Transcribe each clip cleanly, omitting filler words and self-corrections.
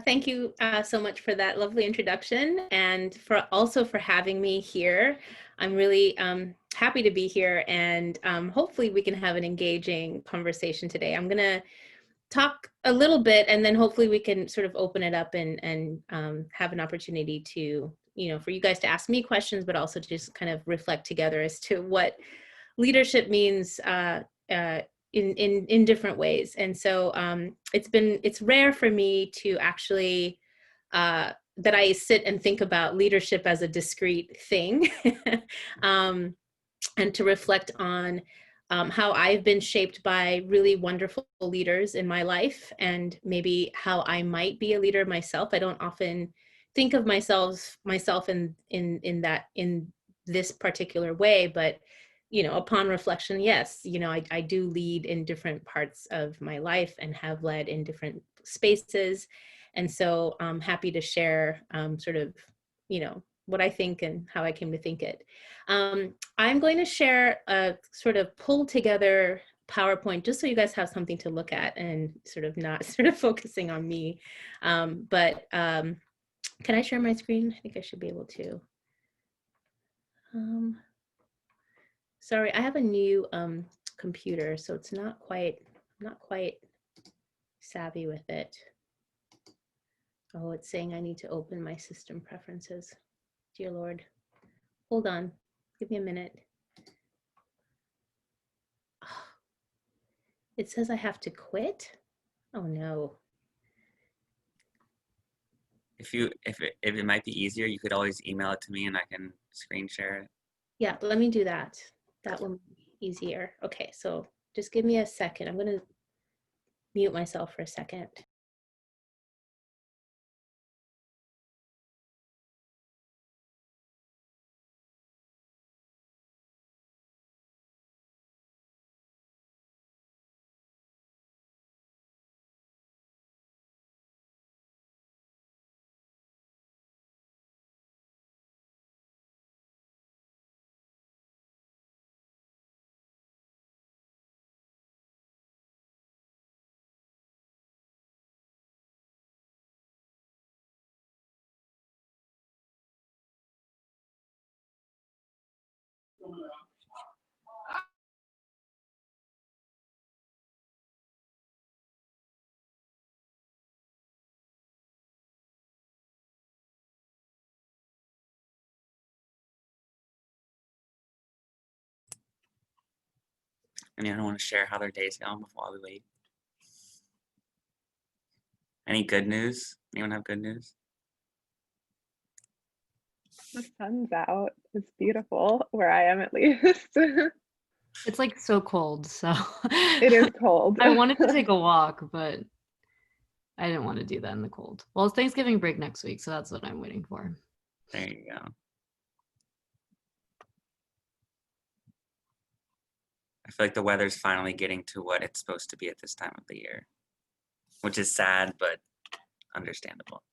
Thank you so much for that lovely introduction and for also for having me here. I'm really happy to be here and hopefully we can have an engaging conversation today. I'm going to talk a little bit and then hopefully we can sort of open it up and have an opportunity to, for you guys to ask me questions, but also to just kind of reflect together as to what leadership means in different ways. And so it's rare for me to actually that I sit and think about leadership as a discrete thing, and to reflect on how I've been shaped by really wonderful leaders in my life, and maybe how I might be a leader myself. I don't often think of myself in this particular way, but upon reflection, yes, I do lead in different parts of my life and have led in different spaces. And so I'm happy to share sort of, what I think and how I came to think it. I'm going to share a sort of pulled together PowerPoint just so you guys have something to look at and sort of not sort of focusing on me. Can I share my screen? I think I should be able to. Sorry, I have a new computer, so it's not quite savvy with it. Oh, it's saying I need to open my system preferences. Dear Lord. Hold on. Give me a minute. Oh, it says I have to quit? Oh no. If it might be easier, you could always email it to me and I can screen share it. Yeah, let me do that. That will be easier. Okay, so just give me a second. I'm going to mute myself for a second. Anyone want to share how their day's going before we wait? Any good news? Anyone have good news? The sun's out. It's beautiful where I am, at least. It's like so cold, so It is cold. I wanted to take a walk, but I didn't want to do that in the cold. Well, it's Thanksgiving break next week, so that's what I'm waiting for. There you go. I feel like the weather's finally getting to what it's supposed to be at this time of the year, which is sad, but understandable.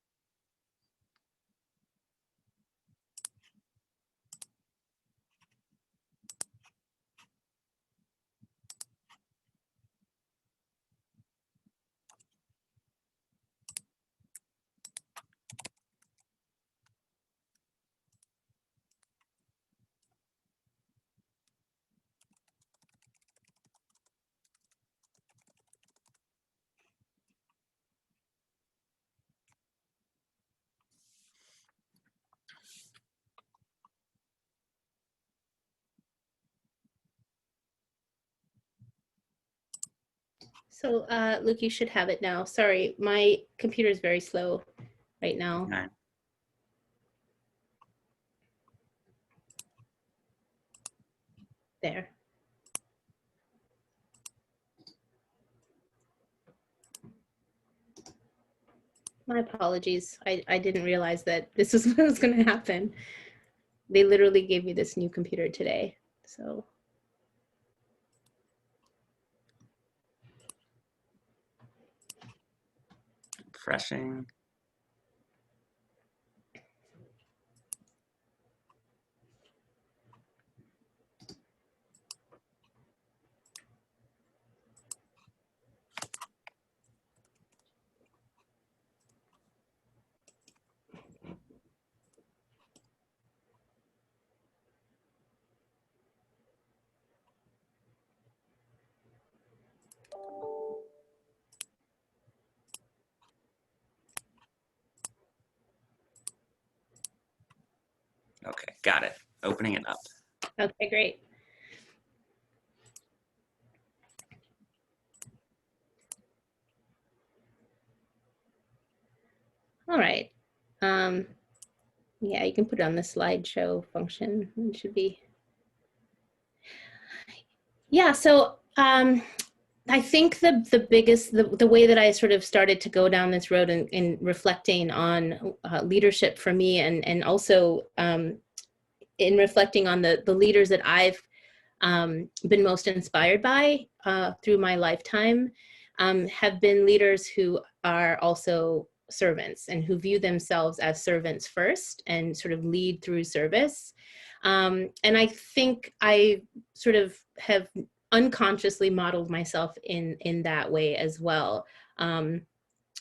So Luke, you should have it now. Sorry, my computer is very slow right now. Right. There. My apologies. I didn't realize that this is what was going to happen. They literally gave me this new computer today. So Refreshing. Okay, got it. Opening it up. Okay, great. All right. Yeah, you can put it on the slideshow function. It should be. Yeah, so I think the biggest, the way that I sort of started to go down this road in reflecting on leadership for me, and also in reflecting on the leaders that I've been most inspired by through my lifetime, have been leaders who are also servants and who view themselves as servants first and sort of lead through service. And I think I sort of have unconsciously modeled myself in that way as well. And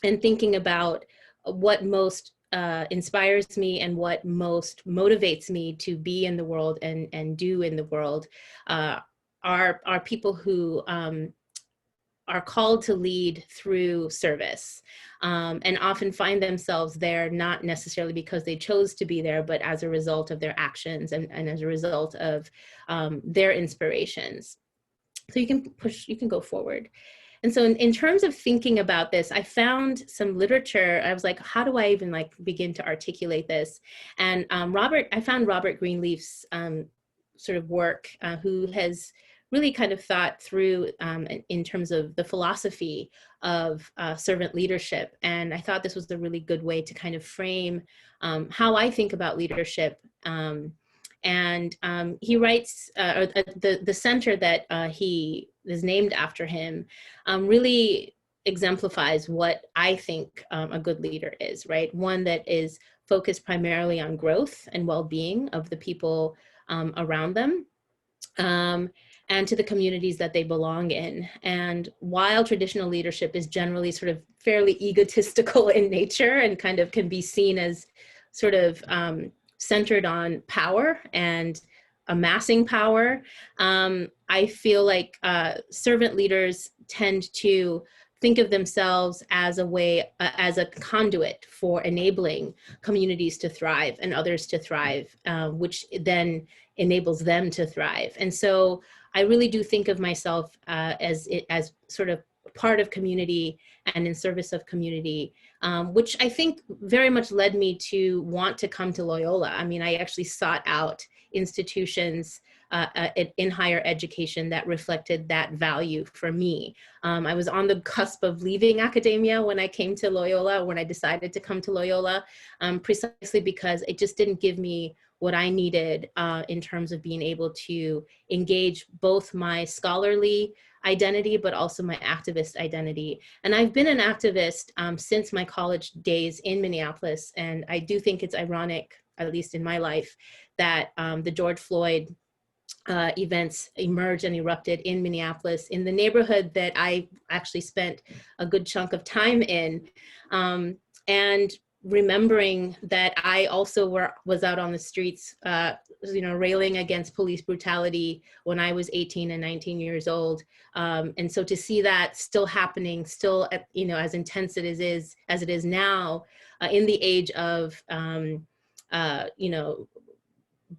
thinking about what most inspires me and what most motivates me to be in the world and do in the world are people who are called to lead through service, and often find themselves there not necessarily because they chose to be there, but as a result of their actions and as a result of their inspirations. So you can go forward. And so in terms of thinking about this, I found some literature. I was like, how do I even like begin to articulate this? And I found Robert Greenleaf's sort of work, who has really kind of thought through in terms of the philosophy of servant leadership. And I thought this was a really good way to kind of frame how I think about leadership. And he writes, or the center that he is named after him really exemplifies what I think a good leader is, right? One that is focused primarily on growth and well-being of the people around them, and to the communities that they belong in. And while traditional leadership is generally sort of fairly egotistical in nature and kind of can be seen as sort of centered on power and amassing power, I feel like servant leaders tend to think of themselves as a way, as a conduit for enabling communities to thrive and others to thrive, which then enables them to thrive. And so I really do think of myself as sort of part of community and in service of community, which I think very much led me to want to come to Loyola. I mean, I actually sought out institutions in higher education that reflected that value for me. I was on the cusp of leaving academia when I came to Loyola, when I decided to come to Loyola, precisely because it just didn't give me what I needed in terms of being able to engage both my scholarly identity, but also my activist identity. And I've been an activist since my college days in Minneapolis. And I do think it's ironic, at least in my life, that the George Floyd events emerged and erupted in Minneapolis, in the neighborhood that I actually spent a good chunk of time in. And remembering that I also was out on the streets, railing against police brutality when I was 18 and 19 years old. And so to see that still happening, still, as intense as it is now, in the age of,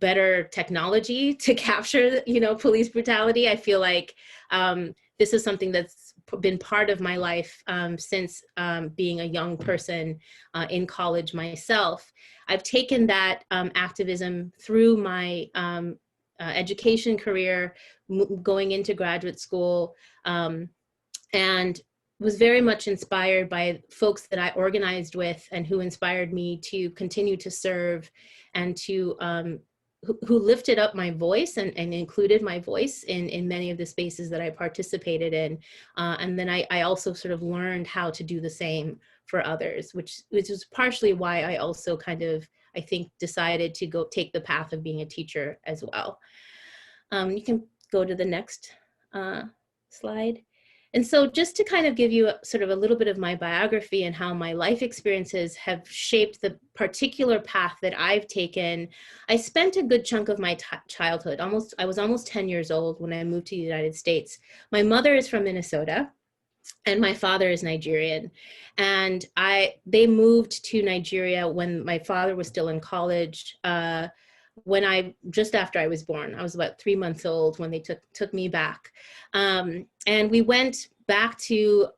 better technology to capture, police brutality. I feel like this is something that's been part of my life since being a young person in college myself. I've taken that activism through my education career, going into graduate school, and was very much inspired by folks that I organized with and who inspired me to continue to serve and to who lifted up my voice and included my voice in many of the spaces that I participated in. And then I also sort of learned how to do the same for others, which is partially why I also kind of, I think, decided to go take the path of being a teacher as well. You can go to the next slide. And so just to kind of give you sort of a little bit of my biography and how my life experiences have shaped the particular path that I've taken, I spent a good chunk of my childhood, I was almost 10 years old when I moved to the United States. My mother is from Minnesota and my father is Nigerian. And they moved to Nigeria when my father was still in college, just after I was born. I was about 3 months old when they took me back. And we went back to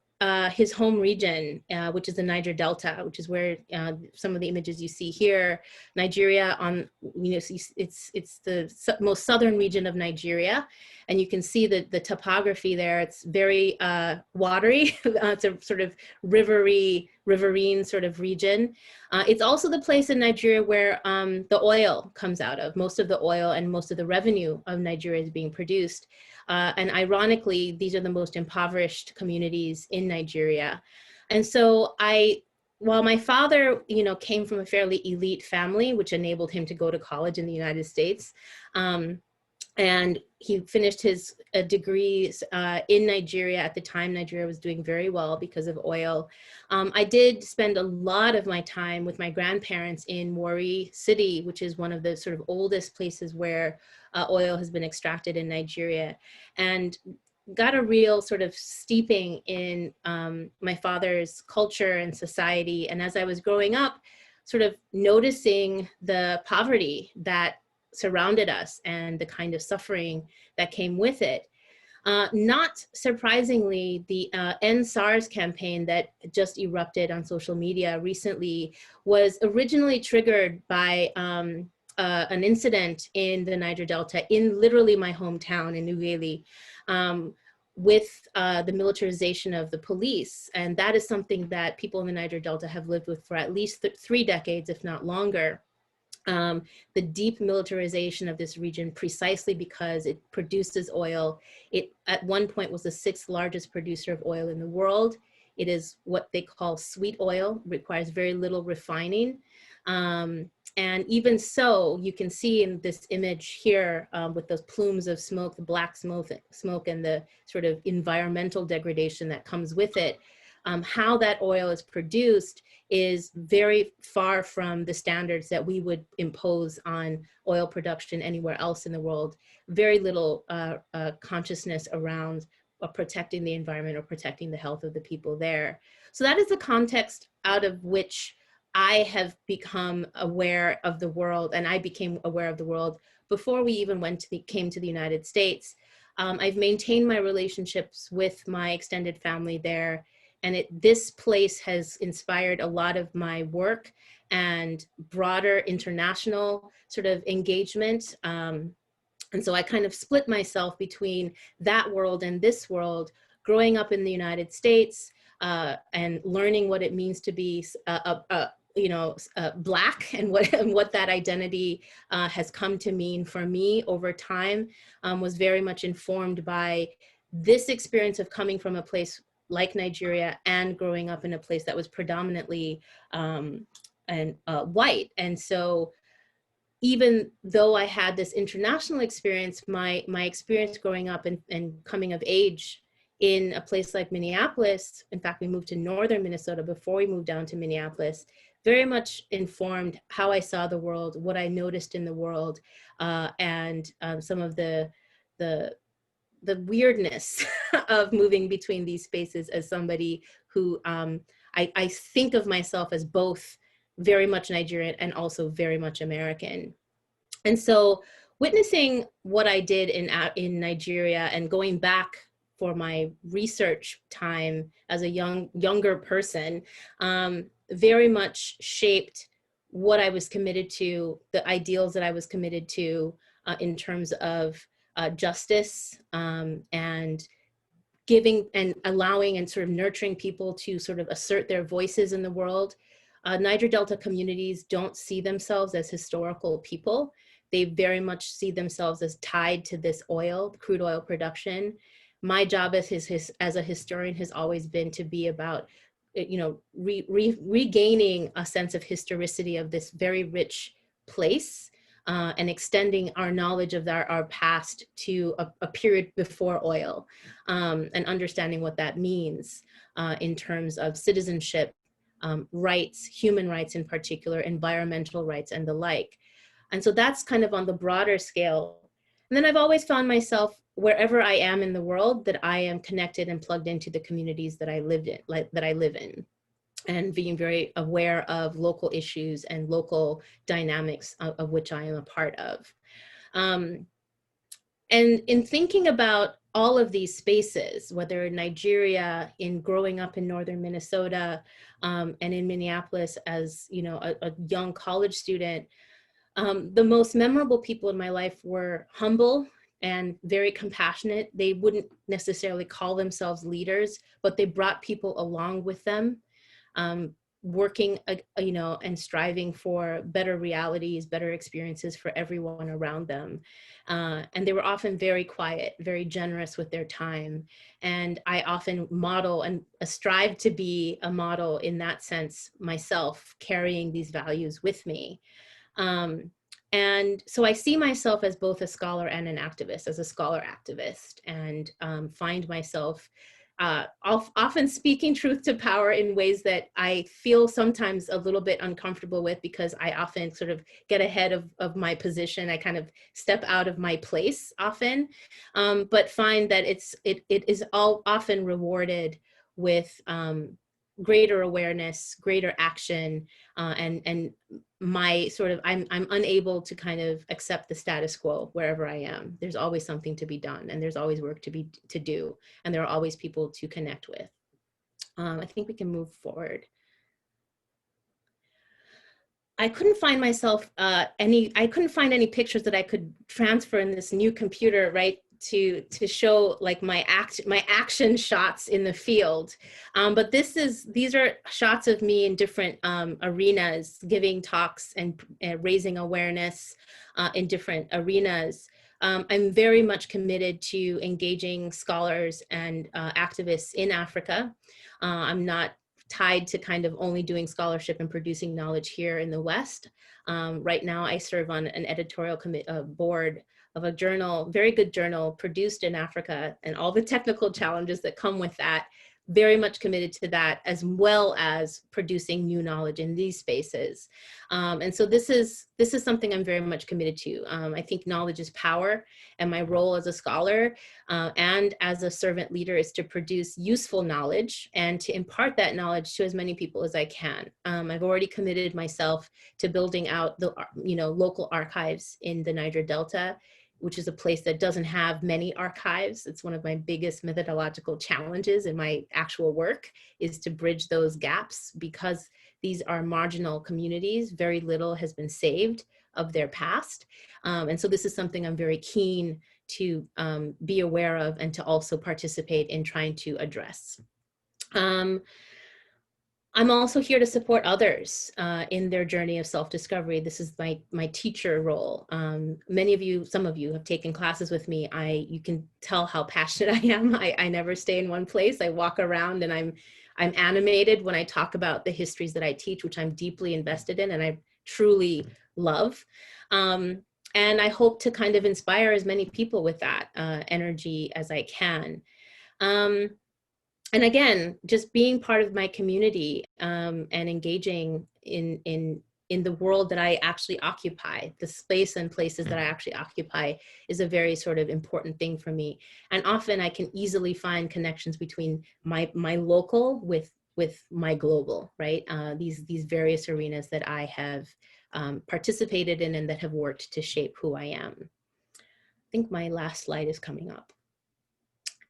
his home region, which is the Niger Delta, which is where some of the images you see here, Nigeria it's the most southern region of Nigeria. And you can see the topography there. It's very watery. It's a sort of riverine sort of region. It's also the place in Nigeria where the oil comes out of. Most of the oil and most of the revenue of Nigeria is being produced. And ironically, these are the most impoverished communities in Nigeria. And so while my father, came from a fairly elite family, which enabled him to go to college in the United States, and he finished his degrees in Nigeria. At the time, Nigeria was doing very well because of oil. I did spend a lot of my time with my grandparents in Warri City, which is one of the sort of oldest places where oil has been extracted in Nigeria, and got a real sort of steeping in my father's culture and society. And as I was growing up, sort of noticing the poverty that surrounded us and the kind of suffering that came with it. Not surprisingly, the End SARS campaign that just erupted on social media recently was originally triggered by an incident in the Niger Delta, in literally my hometown in Ughelli, with the militarization of the police. And that is something that people in the Niger Delta have lived with for at least 3 decades, if not longer. The deep militarization of this region, precisely because it produces oil. It at one point was the 6th largest producer of oil in the world. It is what they call sweet oil, requires very little refining. And even so, you can see in this image here with those plumes of smoke, the black smoke and the sort of environmental degradation that comes with it, how that oil is produced is very far from the standards that we would impose on oil production anywhere else in the world. Very little consciousness around protecting the environment or protecting the health of the people there. So that is the context out of which I have become aware of the world, and I became aware of the world before we even came to the United States. I've maintained my relationships with my extended family there. And this place has inspired a lot of my work and broader international sort of engagement. And so I kind of split myself between that world and this world, growing up in the United States and learning what it means to be Black, and what that identity has come to mean for me over time, was very much informed by this experience of coming from a place like Nigeria and growing up in a place that was predominantly white. And so even though I had this international experience, my experience growing up and coming of age in a place like Minneapolis, in fact, we moved to northern Minnesota before we moved down to Minneapolis, very much informed how I saw the world, what I noticed in the world, and some of the weirdness of moving between these spaces as somebody who I think of myself as both very much Nigerian and also very much American. And so witnessing what I did in Nigeria and going back for my research time as a younger person, very much shaped what I was committed to, the ideals that I was committed to in terms of justice and giving and allowing and sort of nurturing people to sort of assert their voices in the world. Niger Delta communities don't see themselves as historical people. They very much see themselves as tied to this oil, crude oil production. My job as a historian has always been to be about, regaining a sense of historicity of this very rich place, and extending our knowledge of our past to a period before oil, and understanding what that means in terms of citizenship, rights, human rights in particular, environmental rights, and the like. And so that's kind of on the broader scale. And then I've always found myself, wherever I am in the world, that I am connected and plugged into the communities that I live in. and being very aware of local issues and local dynamics of which I am a part of. And in thinking about all of these spaces, whether in Nigeria, in growing up in northern Minnesota, and in Minneapolis as a young college student, the most memorable people in my life were humble and very compassionate. They wouldn't necessarily call themselves leaders, but they brought people along with them, working, and striving for better realities, better experiences for everyone around them. And they were often very quiet, very generous with their time. And I often model and strive to be a model in that sense myself, carrying these values with me. And so I see myself as both a scholar and an activist, as a scholar activist, and find myself often speaking truth to power in ways that I feel sometimes a little bit uncomfortable with, because I often sort of get ahead of my position. I kind of step out of my place often, but find that it is all often rewarded with greater awareness, greater action, and my sort of, I'm unable to kind of accept the status quo wherever I am. There's always something to be done, and there's always work to do, and there are always people to connect with. I think we can move forward. I couldn't find myself I couldn't find any pictures that I could transfer in this new computer, right, to show like my action shots in the field. But these are shots of me in different arenas, giving talks and raising awareness in different arenas. I'm very much committed to engaging scholars and activists in Africa. I'm not tied to kind of only doing scholarship and producing knowledge here in the West. Right now, I serve on an editorial board of a journal, very good journal, produced in Africa, and all the technical challenges that come with that. Very much committed to that, as well as producing new knowledge in these spaces. And so this is something I'm very much committed to. I think knowledge is power, and my role as a scholar and as a servant leader is to produce useful knowledge and to impart that knowledge to as many people as I can. I've already committed myself to building out the local archives in the Niger Delta, which is a place that doesn't have many archives. It's one of my biggest methodological challenges in my actual work, is to bridge those gaps, because these are marginal communities. Very little has been saved of their past. And so this is something I'm very keen to be aware of and to also participate in trying to address. I'm also here to support others in their journey of self-discovery. This is my teacher role. Some of you have taken classes with me. You can tell how passionate I am. I never stay in one place. I walk around, and I'm animated when I talk about the histories that I teach, which I'm deeply invested in and I truly love. And I hope to kind of inspire as many people with that energy as I can. And again, just being part of my community and engaging in the world that I actually occupy, the space and places that I actually occupy, is a very sort of important thing for me. And often I can easily find connections between my local with my global, right? These various arenas that I have participated in and that have worked to shape who I am. I think my last slide is coming up.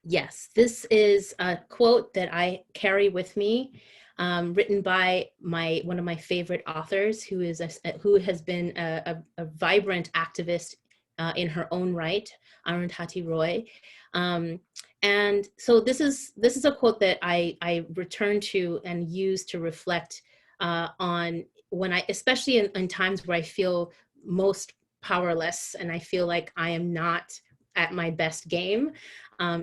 Yes, this is a quote that I carry with me, written by one of my favorite authors, who has been a vibrant activist in her own right, Arundhati Roy. And so this is a quote that I return to and use to reflect on when especially in times where I feel most powerless and I feel like I am not at my best game.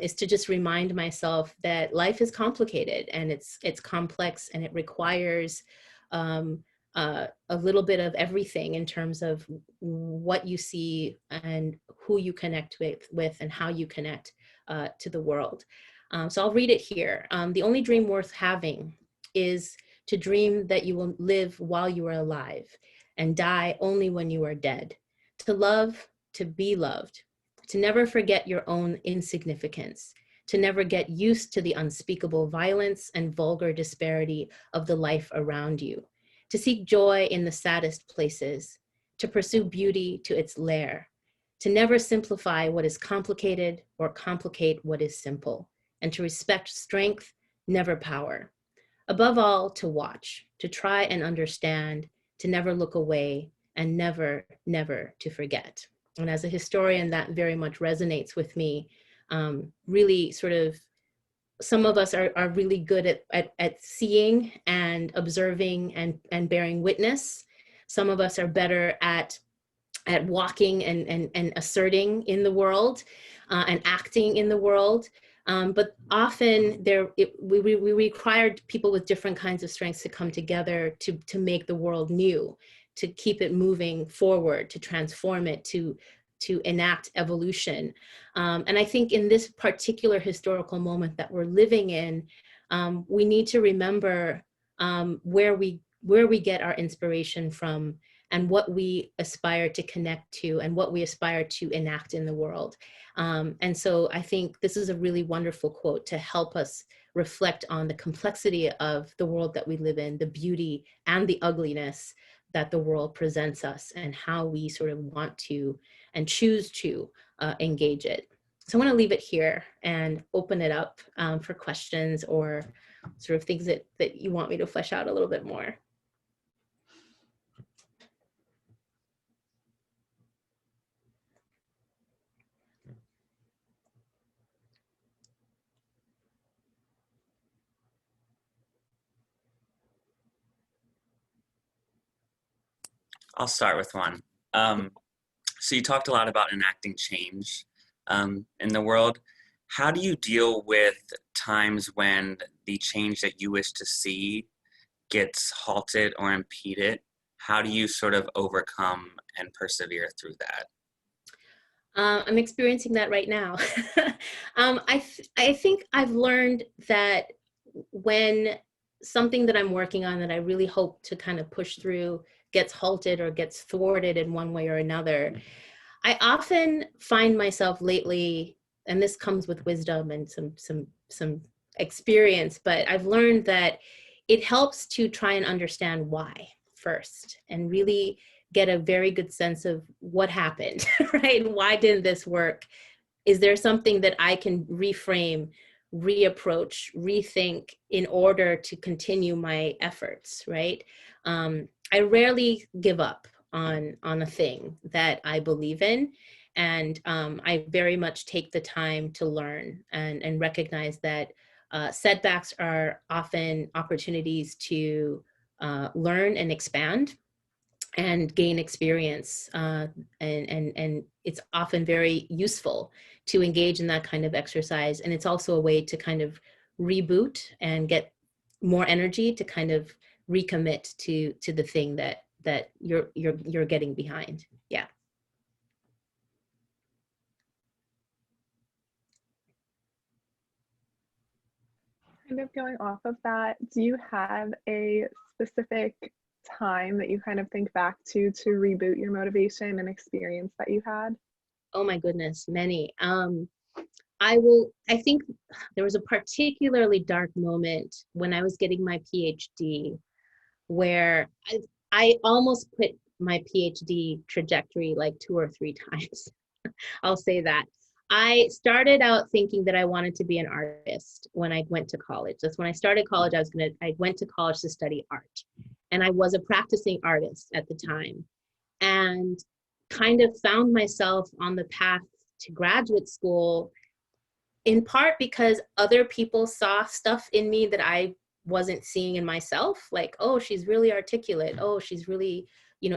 Is to just remind myself that life is complicated and it's complex, and it requires a little bit of everything in terms of what you see and who you connect with and how you connect to the world. So I'll read it here. The only dream worth having is to dream that you will live while you are alive and die only when you are dead. To love, to be loved, to never forget your own insignificance, to never get used to the unspeakable violence and vulgar disparity of the life around you, to seek joy in the saddest places, to pursue beauty to its lair, to never simplify what is complicated or complicate what is simple, and to respect strength, never power. Above all, to watch, to try and understand, to never look away, and never, never to forget. And as a historian, that very much resonates with me. Really sort of, some of us are really good at seeing and observing and bearing witness. Some of us are better at walking and asserting in the world and acting in the world. But often we required people with different kinds of strengths to come together to make the world new, to keep it moving forward, to transform it, to enact evolution. And I think in this particular historical moment that we're living in, we need to remember where we get our inspiration from, and what we aspire to connect to, and what we aspire to enact in the world. And so I think this is a really wonderful quote to help us reflect on the complexity of the world that we live in, the beauty and the ugliness that the world presents us, and how we sort of want to and choose to engage it. So I want to leave it here and open it up for questions or sort of things that you want me to flesh out a little bit more. I'll start with one. So you talked a lot about enacting change in the world. How do you deal with times when the change that you wish to see gets halted or impeded? How do you sort of overcome and persevere through that? I'm experiencing that right now. I think I've learned that when something that I'm working on that I really hope to kind of push through gets halted or gets thwarted in one way or another, I often find myself lately, and this comes with wisdom and some experience, but I've learned that it helps to try and understand why first, and really get a very good sense of what happened, right? Why didn't this work? Is there something that I can reframe, reapproach, rethink in order to continue my efforts, right? I rarely give up on a thing that I believe in. And I very much take the time to learn and recognize that setbacks are often opportunities to learn and expand and gain experience. And it's often very useful to engage in that kind of exercise. And it's also a way to kind of reboot and get more energy to kind of recommit to the thing that you're getting behind. Yeah. Kind of going off of that, do you have a specific time that you kind of think back to reboot your motivation and experience that you had? Oh my goodness, many. I think there was a particularly dark moment when I was getting my PhD where I almost quit my PhD trajectory like 2 or 3 times. I'll say that. I started out thinking that I wanted to be an artist when I went to college. That's when I started college. I went to college to study art. And I was a practicing artist at the time, and kind of found myself on the path to graduate school, in part because other people saw stuff in me that I wasn't seeing in myself. Like, oh, she's really articulate. Oh, she's really,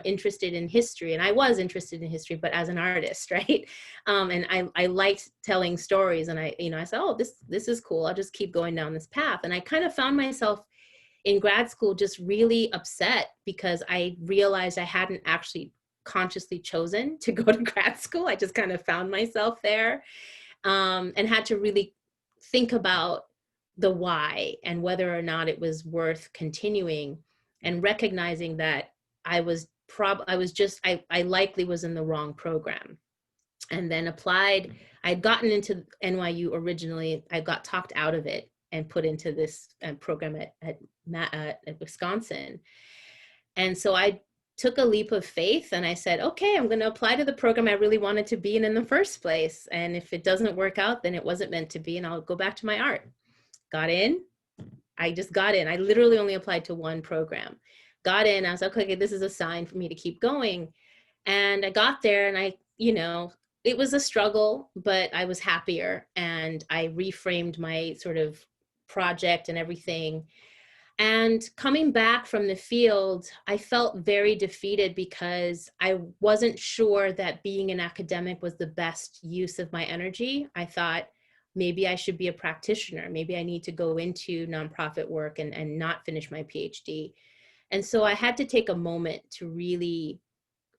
interested in history. And I was interested in history, but as an artist, right? And I liked telling stories. And I said, oh, this is cool. I'll just keep going down this path. And I kind of found myself in grad school just really upset because I realized I hadn't actually consciously chosen to go to grad school. I just kind of found myself there, and had to really think about the why and whether or not it was worth continuing, and recognizing that I likely was in the wrong program. And then applied I'd gotten into NYU originally. I got talked out of it and put into this program at Wisconsin. And so I took a leap of faith and I said, okay, I'm going to apply to the program I really wanted to be in the first place. And if it doesn't work out, then it wasn't meant to be, and I'll go back to my art. Got in. I just got in. I literally only applied to one program. Got in. I was like, okay, this is a sign for me to keep going. And I got there, and it was a struggle, but I was happier, and I reframed my sort of project and everything. And coming back from the field, I felt very defeated because I wasn't sure that being an academic was the best use of my energy. I thought maybe I should be a practitioner. Maybe I need to go into nonprofit work and not finish my PhD. And so I had to take a moment to really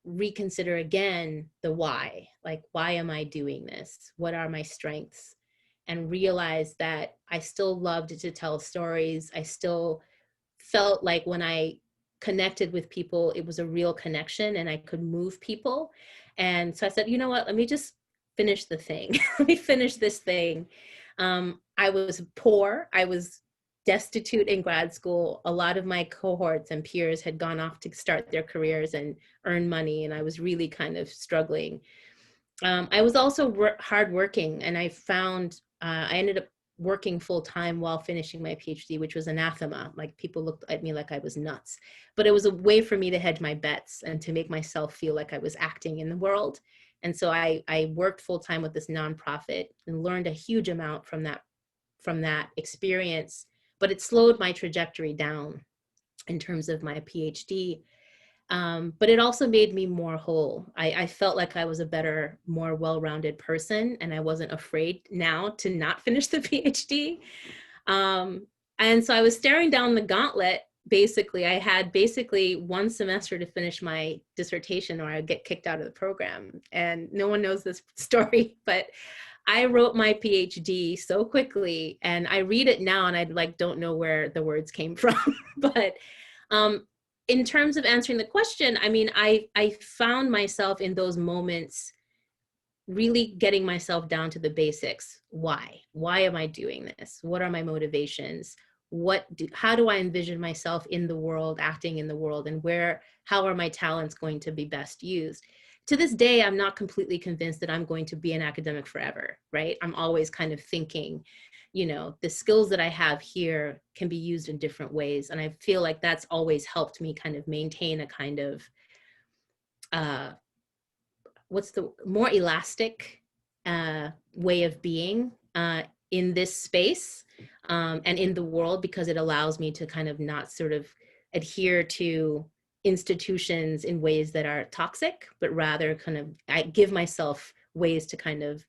reconsider again the why. Like, why am I doing this? What are my strengths? And realize that I still loved to tell stories. I still felt like when I connected with people, it was a real connection and I could move people. And so I said, you know what, let me just finish the thing. Let me finish this thing. I was poor. I was destitute in grad school. A lot of my cohorts and peers had gone off to start their careers and earn money. And I was really kind of struggling. I was also hardworking, and I found I ended up working full time while finishing my PhD, which was anathema. Like, people looked at me like I was nuts, but it was a way for me to hedge my bets and to make myself feel like I was acting in the world. And so I worked full time with this nonprofit and learned a huge amount from that experience, but it slowed my trajectory down in terms of my PhD. But it also made me more whole. I felt like I was a better, more well-rounded person, and I wasn't afraid now to not finish the PhD. And so I was staring down the gauntlet. Basically, I had one semester to finish my dissertation or I'd get kicked out of the program. And no one knows this story, but I wrote my PhD so quickly, and I read it now and I don't know where the words came from. But in terms of answering the question, I mean, I found myself in those moments really getting myself down to the basics. Why am I doing this? What are my motivations? How do I envision myself in the world, acting in the world, and how are my talents going to be best used? To this day, I'm not completely convinced that I'm going to be an academic forever, right? I'm always kind of thinking, the skills that I have here can be used in different ways. And I feel like that's always helped me kind of maintain a kind of, more elastic way of being in this space and in the world, because it allows me to kind of not sort of adhere to institutions in ways that are toxic, but rather I give myself ways to kind of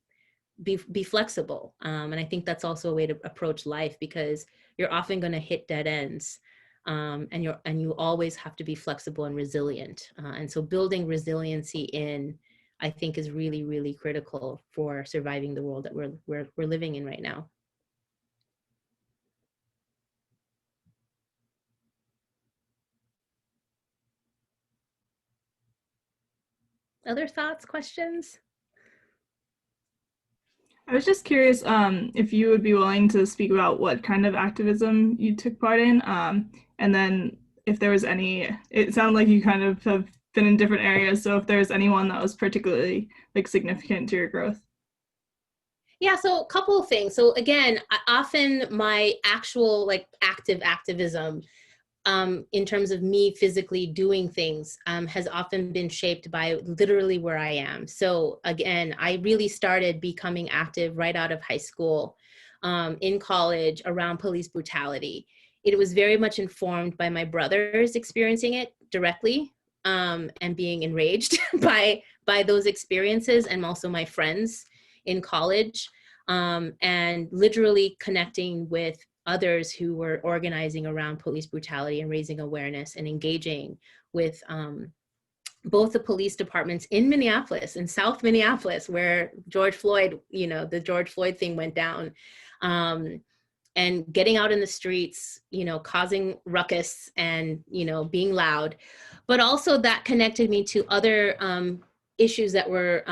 be flexible. And I think that's also a way to approach life, because you're often going to hit dead ends. And you always have to be flexible and resilient. And so building resiliency I think is really, really critical for surviving the world that we're living in right now. Other thoughts, questions? I was just curious if you would be willing to speak about what kind of activism you took part in, and then if there was any. It sounded like you kind of have been in different areas, so if there's anyone that was particularly significant to your growth. Yeah, so a couple of things. So again, often my actual active activism in terms of me physically doing things has often been shaped by literally where I am. So again, I really started becoming active right out of high school, in college, around police brutality. It was very much informed by my brothers experiencing it directly and being enraged by those experiences, and also my friends in college, and literally connecting with others who were organizing around police brutality and raising awareness and engaging with both the police departments in Minneapolis, in South Minneapolis, where George Floyd, the George Floyd thing went down, and getting out in the streets, causing ruckus and, being loud. But also that connected me to other issues that were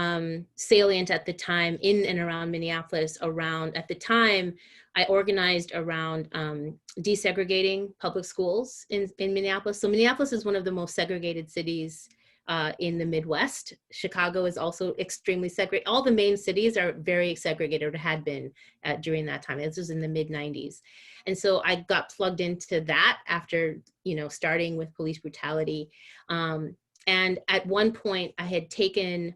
salient at the time in and around Minneapolis. At the time, I organized around desegregating public schools in Minneapolis. So Minneapolis is one of the most segregated cities in the Midwest. Chicago is also extremely segregated. All the main cities are very segregated, or had been during that time. This was in the mid-90s. And so I got plugged into that after, starting with police brutality. And at one point I had taken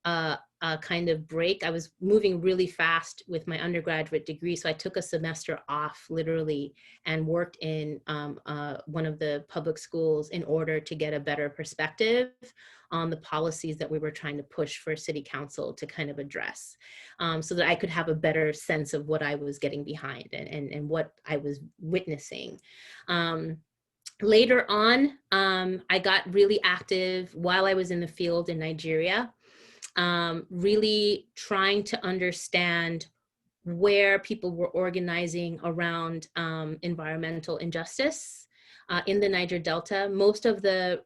a kind of break. I was moving really fast with my undergraduate degree. So I took a semester off literally and worked in one of the public schools in order to get a better perspective on the policies that we were trying to push for city council to kind of address, so that I could have a better sense of what I was getting behind and what I was witnessing. Later on, I got really active while I was in the field in Nigeria, really trying to understand where people were organizing around environmental injustice in the Niger Delta. Most of the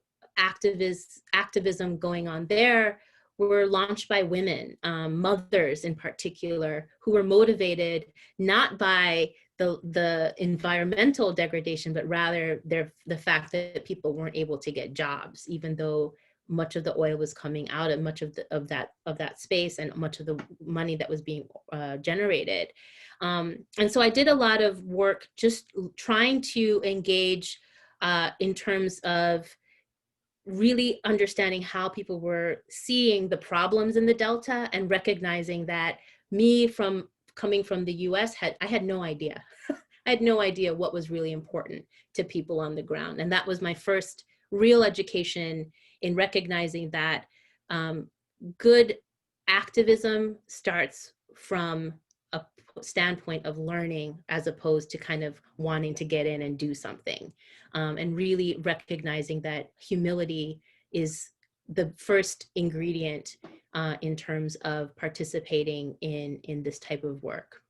activism going on there were launched by women, mothers in particular, who were motivated not by the environmental degradation, but rather the fact that people weren't able to get jobs, even though much of the oil was coming out of much of that space and much of the money that was being generated. And so I did a lot of work just trying to engage in terms of really understanding how people were seeing the problems in the Delta and recognizing that coming from the US, I had no idea. I had no idea what was really important to people on the ground. And that was my first real education in recognizing that good activism starts from a standpoint of learning as opposed to kind of wanting to get in and do something, and really recognizing that humility is the first ingredient in terms of participating in this type of work.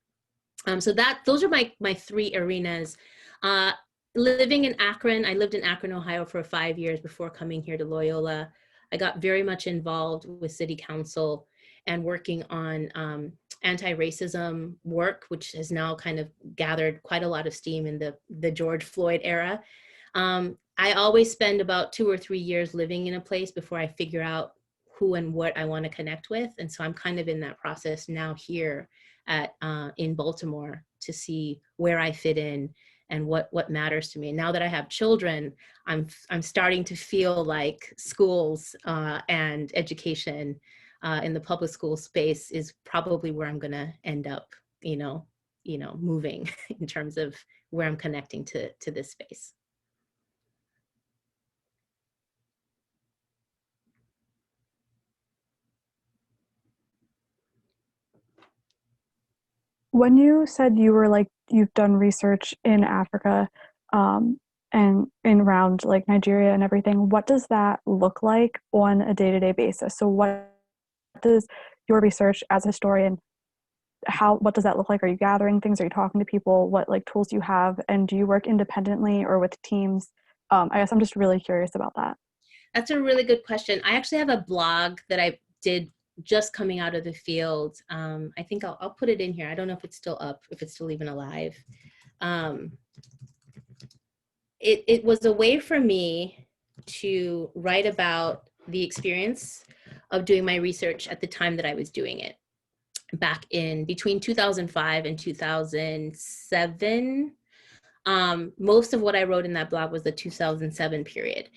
So those are my three arenas. Living in Akron, I lived in Akron, Ohio for 5 years before coming here to Loyola. I got very much involved with city council and working on anti-racism work, which has now kind of gathered quite a lot of steam in the George Floyd era. I always spend about 2 or 3 years living in a place before I figure out who and what I want to connect with. And so I'm kind of in that process now here in Baltimore to see where I fit in and what matters to me. And now that I have children, I'm starting to feel like schools and education in the public school space is probably where I'm gonna end up, moving in terms of where I'm connecting to this space. When you said you were you've done research in Africa and in around Nigeria and everything, what does that look like on a day-to-day basis? So what does your research as a historian, what does that look like? Are you gathering things? Are you talking to people? What tools do you have? And do you work independently or with teams? I guess I'm just really curious about that. That's a really good question. I actually have a blog that I did just coming out of the field. I think I'll put it in here. I don't know if it's still up, if it's still even alive. It was a way for me to write about the experience of doing my research at the time that I was doing it, back in between 2005 and 2007. Most of what I wrote in that blog was the 2007 period.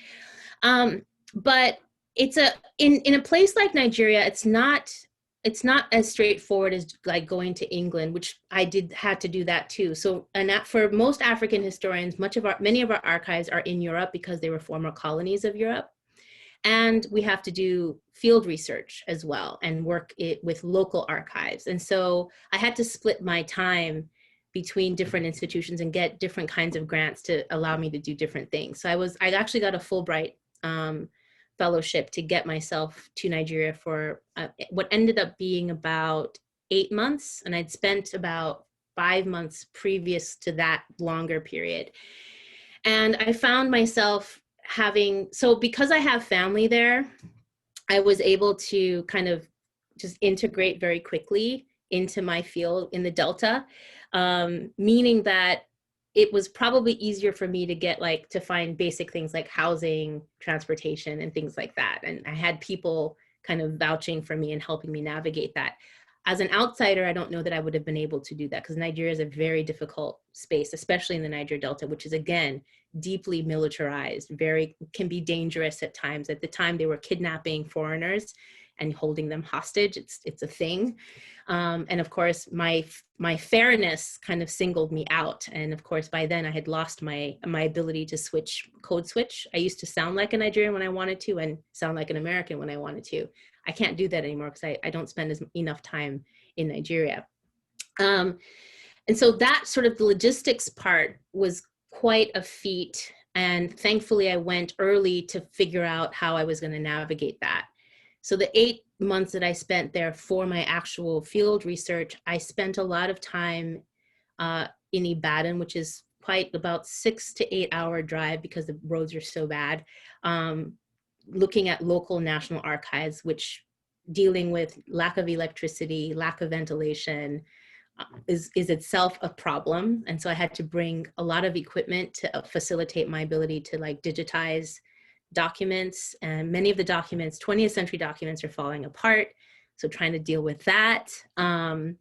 But it's in a place like Nigeria, it's not as straightforward as going to England, which I had to do that too. So, and for most African historians, many of our archives are in Europe because they were former colonies of Europe. And we have to do field research as well and work with local archives. And so I had to split my time between different institutions and get different kinds of grants to allow me to do different things. So I actually got a Fulbright fellowship to get myself to Nigeria for what ended up being about 8 months. And I'd spent about 5 months previous to that longer period. And I found myself because I have family there, I was able to kind of just integrate very quickly into my field in the Delta, meaning that it was probably easier for me to get like to find basic things like housing, transportation, and things like that. And I had people kind of vouching for me and helping me navigate that. As an outsider, I don't know that I would have been able to do that because Nigeria is a very difficult space, especially in the Niger Delta, which is again deeply militarized, very can be dangerous at times. At the time, they were kidnapping foreigners and holding them hostage. It's a thing. And of course, my fairness kind of singled me out. And of course, by then I had lost my ability to code switch. I used to sound like a Nigerian when I wanted to and sound like an American when I wanted to. I can't do that anymore because I don't spend enough time in Nigeria. And so that sort of the logistics part was quite a feat. And thankfully I went early to figure out how I was going to navigate that. So the 8 months that I spent there for my actual field research, I spent a lot of time in Ibadan, which is quite about 6 to 8 hour drive because the roads are so bad, looking at local national archives, which dealing with lack of electricity, lack of ventilation, is itself a problem. And so I had to bring a lot of equipment to facilitate my ability to like digitize documents, and many of the documents, 20th century documents, are falling apart. So trying to deal with that. And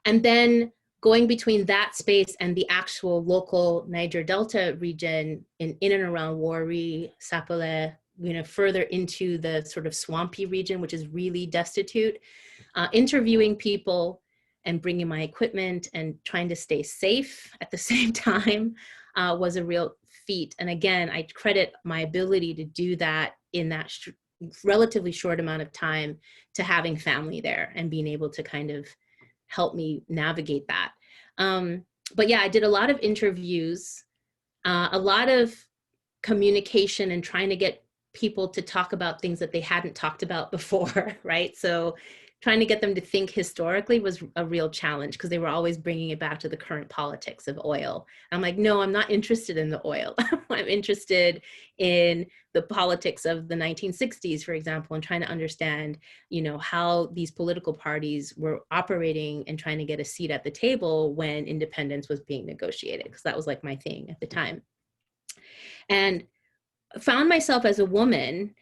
then going between that space and the actual local Niger Delta region in and around Warri, Sapele, further into the sort of swampy region, which is really destitute, interviewing people and bringing my equipment and trying to stay safe at the same time was a real feat. And again, I credit my ability to do that in that relatively short amount of time to having family there and being able to kind of help me navigate that. But yeah, I did a lot of interviews, a lot of communication and trying to get people to talk about things that they hadn't talked about before, right? So trying to get them to think historically was a real challenge because they were always bringing it back to the current politics of oil. I'm like, no, I'm not interested in the oil. I'm interested in the politics of the 1960s, for example, and trying to understand, how these political parties were operating and trying to get a seat at the table when independence was being negotiated, because that was like my thing at the time. And found myself as a woman,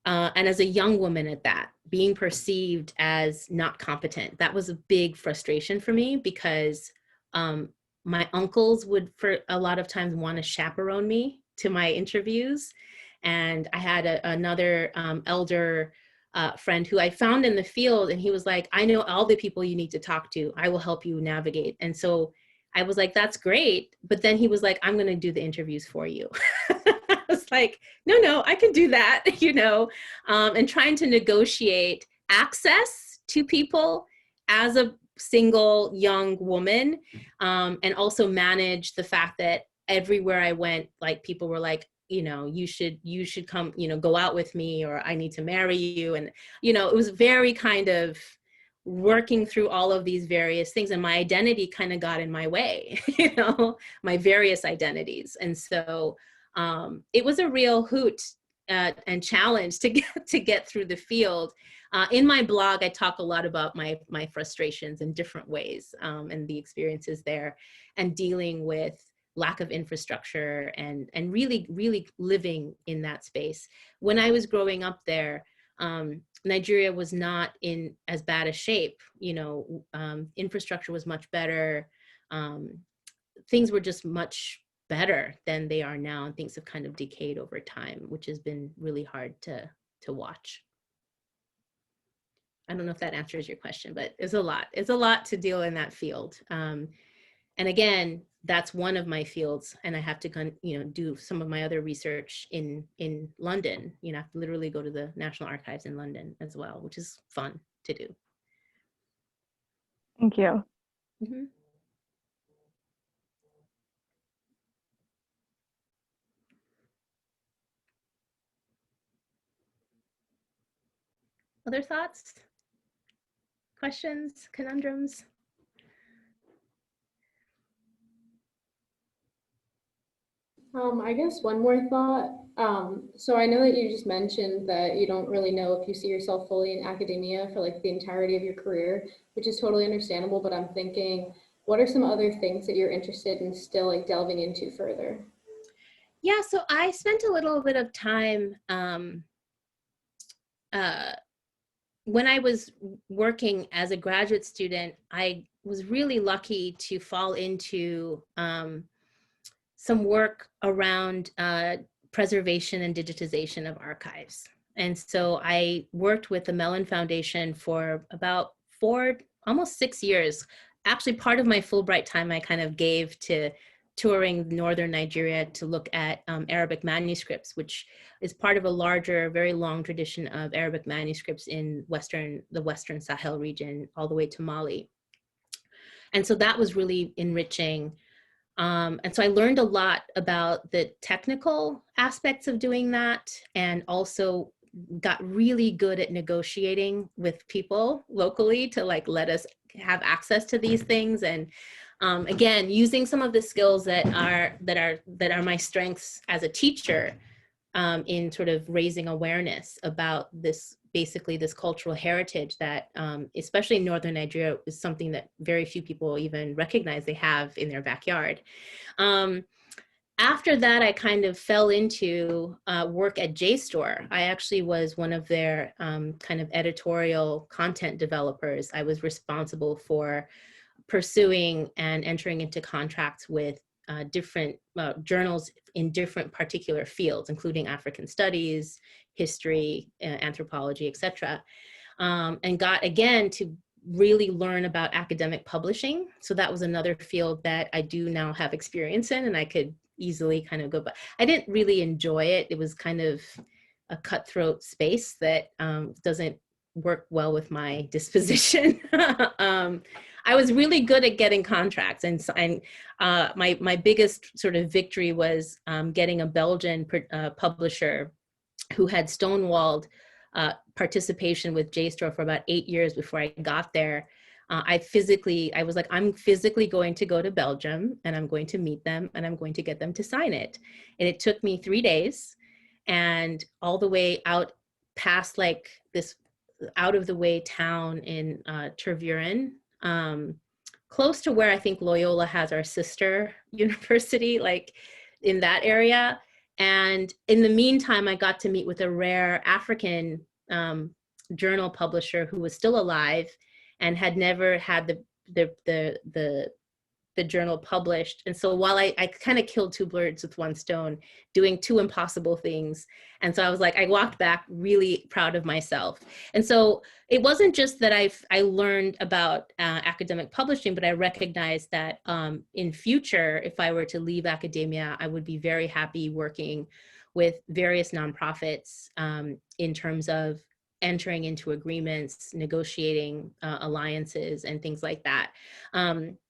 and as a young woman at that, being perceived as not competent. That was a big frustration for me because my uncles would, for a lot of times, want to chaperone me to my interviews. And I had another elder friend who I found in the field, and he was like, I know all the people you need to talk to. I will help you navigate. And so I was like, that's great. But then he was like, I'm going to do the interviews for you. I was like, no, I can do that, and trying to negotiate access to people as a single young woman, and also manage the fact that everywhere I went, like people were like, you should come, go out with me, or I need to marry you. And, it was very kind of working through all of these various things, and my identity kind of got in my way, my various identities. And so it was a real hoot and challenge to get through the field. In my blog, I talk a lot about my frustrations in different ways, and the experiences there, and dealing with lack of infrastructure and really, really living in that space. When I was growing up there, Nigeria was not in as bad a shape. Infrastructure was much better. Things were just much better than they are now, and things have kind of decayed over time, which has been really hard to watch. I don't know if that answers your question, but it's a lot to deal in that field. And again, that's one of my fields, and I have to do some of my other research in London. I have to literally go to the National Archives in London as well, which is fun to do. Thank you. Mm-hmm. Other thoughts, questions, conundrums? I guess one more thought. So I know that you just mentioned that you don't really know if you see yourself fully in academia for like the entirety of your career, which is totally understandable, but I'm thinking, what are some other things that you're interested in still like delving into further? Yeah, so I spent a little bit of time uh, when I was working as a graduate student. I was really lucky to fall into some work around preservation and digitization of archives. And so I worked with the Mellon Foundation for about 4, almost 6 years. Actually, part of my Fulbright time I kind of gave to touring northern Nigeria to look at Arabic manuscripts, which is part of a larger, very long tradition of Arabic manuscripts in the Western Sahel region, all the way to Mali. And so that was really enriching. And so I learned a lot about the technical aspects of doing that, and also got really good at negotiating with people locally to like let us have access to these things. And again, using some of the skills that are my strengths as a teacher, in sort of raising awareness about this, basically this cultural heritage that, especially in northern Nigeria, is something that very few people even recognize they have in their backyard. After that, I kind of fell into work at JSTOR. I actually was one of their kind of editorial content developers. I was responsible for pursuing and entering into contracts with different journals in different particular fields, including African studies, history, anthropology, etc. And got, again, to really learn about academic publishing. So that was another field that I do now have experience in, and I could easily kind of go, but I didn't really enjoy it. It was kind of a cutthroat space that doesn't work well with my disposition. I was really good at getting contracts, and my biggest sort of victory was getting a Belgian publisher who had stonewalled participation with JSTOR for about 8 years before I got there. I was like, I'm physically going to go to Belgium, and I'm going to meet them, and I'm going to get them to sign it. And it took me 3 days, and all the way out past like this out of the way town in Tervuren, close to where I think Loyola has our sister university, like in that area. And in the meantime, I got to meet with a rare African journal publisher who was still alive and had never had the journal published. And so while I kind of killed 2 birds with 1 stone, doing 2 impossible things. And so I was like, I walked back really proud of myself. And so it wasn't just that I learned about academic publishing, but I recognized that in future, if I were to leave academia, I would be very happy working with various nonprofits in terms of entering into agreements, negotiating alliances, and things like that.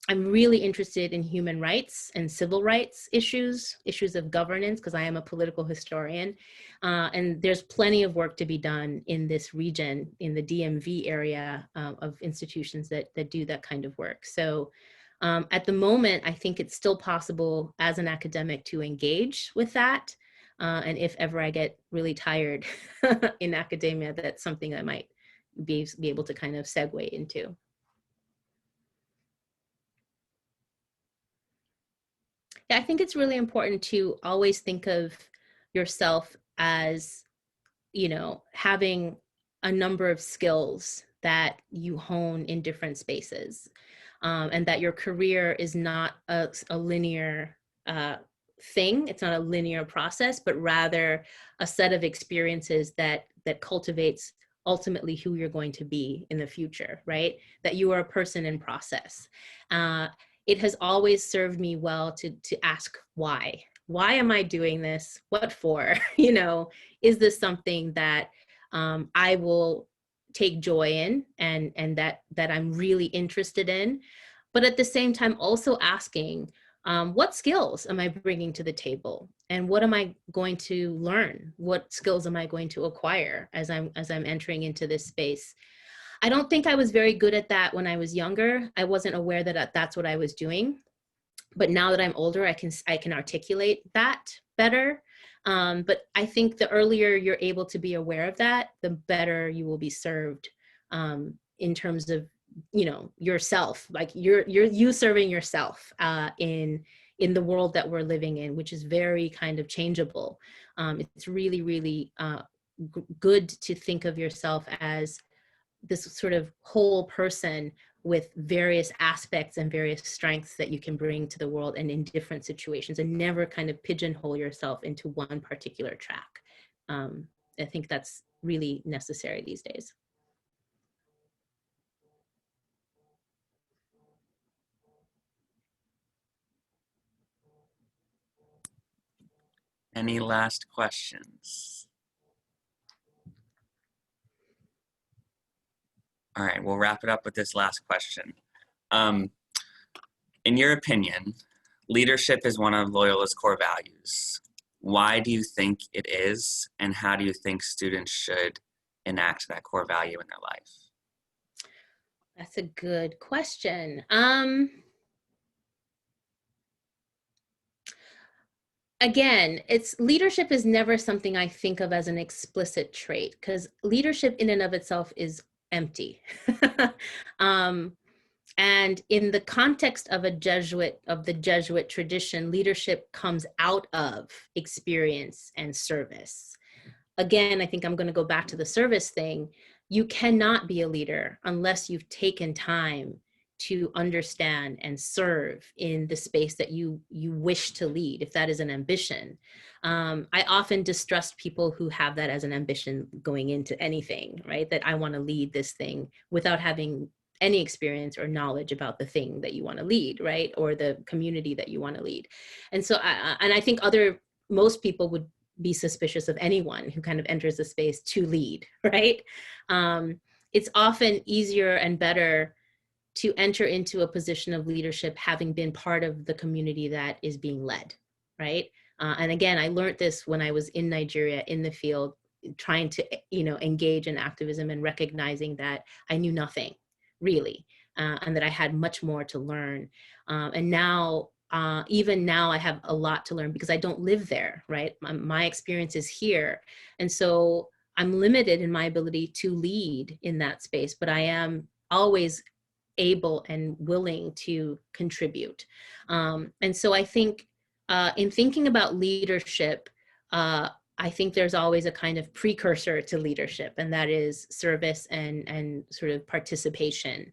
I'm really interested in human rights and civil rights issues of governance, because I am a political historian. And there's plenty of work to be done in this region, in the DMV area, of institutions that do that kind of work. So at the moment, I think it's still possible as an academic to engage with that. And if ever I get really tired in academia, that's something I might be able to kind of segue into. Yeah, I think it's really important to always think of yourself as, having a number of skills that you hone in different spaces, and that your career is not a linear thing. It's not a linear process, but rather a set of experiences that cultivates ultimately who you're going to be in the future, right? That you are a person in process. It has always served me well to ask why. Why am I doing this? What for? Is this something that I will take joy in, and that I'm really interested in? But at the same time, also asking, what skills am I bringing to the table, and what am I going to learn? What skills am I going to acquire as I'm entering into this space? I don't think I was very good at that when I was younger. I wasn't aware that that's what I was doing. But now that I'm older, I can articulate that better. But I think the earlier you're able to be aware of that, the better you will be served, in terms of, you know, yourself, like you serving yourself, in the world that we're living in, which is very kind of changeable. It's really, really good to think of yourself as this sort of whole person with various aspects and various strengths that you can bring to the world and in different situations, and never kind of pigeonhole yourself into one particular track. I think that's really necessary these days. Any last questions? All right, we'll wrap it up with this last question. In your opinion, leadership is one of Loyola's core values. Why do you think it is, and how do you think students should enact that core value in their life? That's a good question. Again, leadership is never something I think of as an explicit trait, because leadership in and of itself is empty. And in the context of the Jesuit tradition, leadership comes out of experience and service. Again, I think I'm going to go back to the service thing. You cannot be a leader unless you've taken time to understand and serve in the space that you wish to lead, if that is an ambition. I often distrust people who have that as an ambition going into anything, right? That I want to lead this thing without having any experience or knowledge about the thing that you want to lead, right? Or the community that you want to lead. And so, I think most people would be suspicious of anyone who kind of enters the space to lead, right? It's often easier and better to enter into a position of leadership having been part of the community that is being led, right? And again, I learned this when I was in Nigeria in the field, trying to, you know, engage in activism and recognizing that I knew nothing really, and that I had much more to learn. And now, even now, I have a lot to learn because I don't live there, right? My experience is here. And so I'm limited in my ability to lead in that space, but I am always able and willing to contribute. And so I think in thinking about leadership, I think there's always a kind of precursor to leadership, and that is service and sort of participation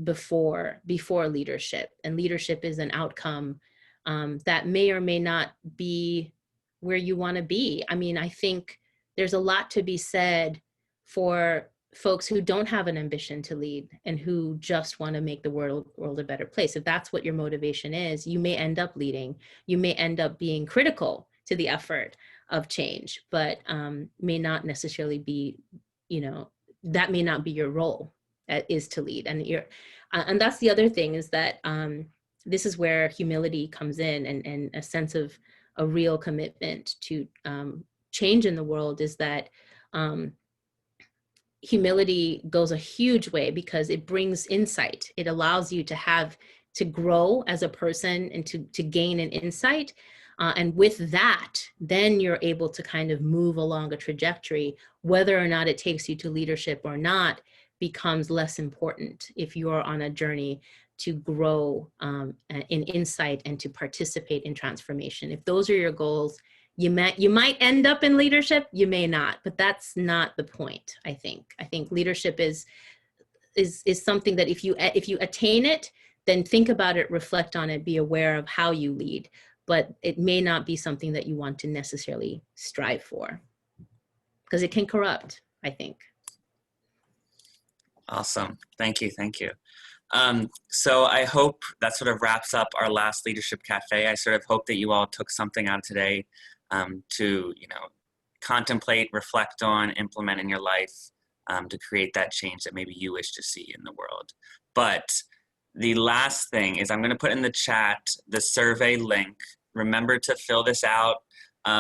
before leadership. And leadership is an outcome that may or may not be where you want to be. I mean, I think there's a lot to be said for folks who don't have an ambition to lead and who just want to make the world a better place. If that's what your motivation is, you may end up leading. You may end up being critical to the effort of change, but may not necessarily be, you know, that may not be your role, is to lead. And that's the other thing, is that this is where humility comes in, and a sense of a real commitment to change in the world, is that humility goes a huge way because it brings insight. It allows you to grow as a person and to gain an insight. And with that, then you're able to kind of move along a trajectory. Whether or not it takes you to leadership or not becomes less important if you're on a journey to grow in insight and to participate in transformation. If those are your goals, you might end up in leadership, you may not, but that's not the point. I think leadership is something that if you attain it, then think about it, reflect on it, be aware of how you lead, but it may not be something that you want to necessarily strive for, because it can corrupt, I think. Awesome, thank you. So I hope that sort of wraps up our last Leadership Cafe. I sort of hope that you all took something out today to, you know, contemplate, reflect on, implement in your life to create that change that maybe you wish to see in the world. But the last thing is, I'm going to put in the chat the survey link. Remember to fill this out.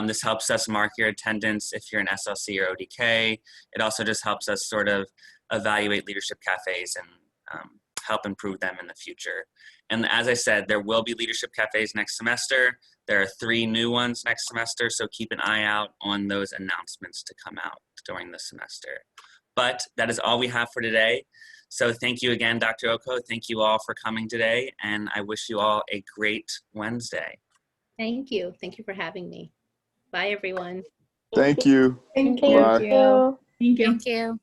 This helps us mark your attendance if you're an SLC or ODK. It also just helps us sort of evaluate leadership cafes and help improve them in the future. And as I said, there will be leadership cafes next semester. There are 3 new ones next semester, so keep an eye out on those announcements to come out during the semester. But that is all we have for today. So thank you again, Dr. Okoh. Thank you all for coming today, and I wish you all a great Wednesday. Thank you. Thank you for having me. Bye, everyone. Thank you. Thank Bye. you. Thank you. Thank you.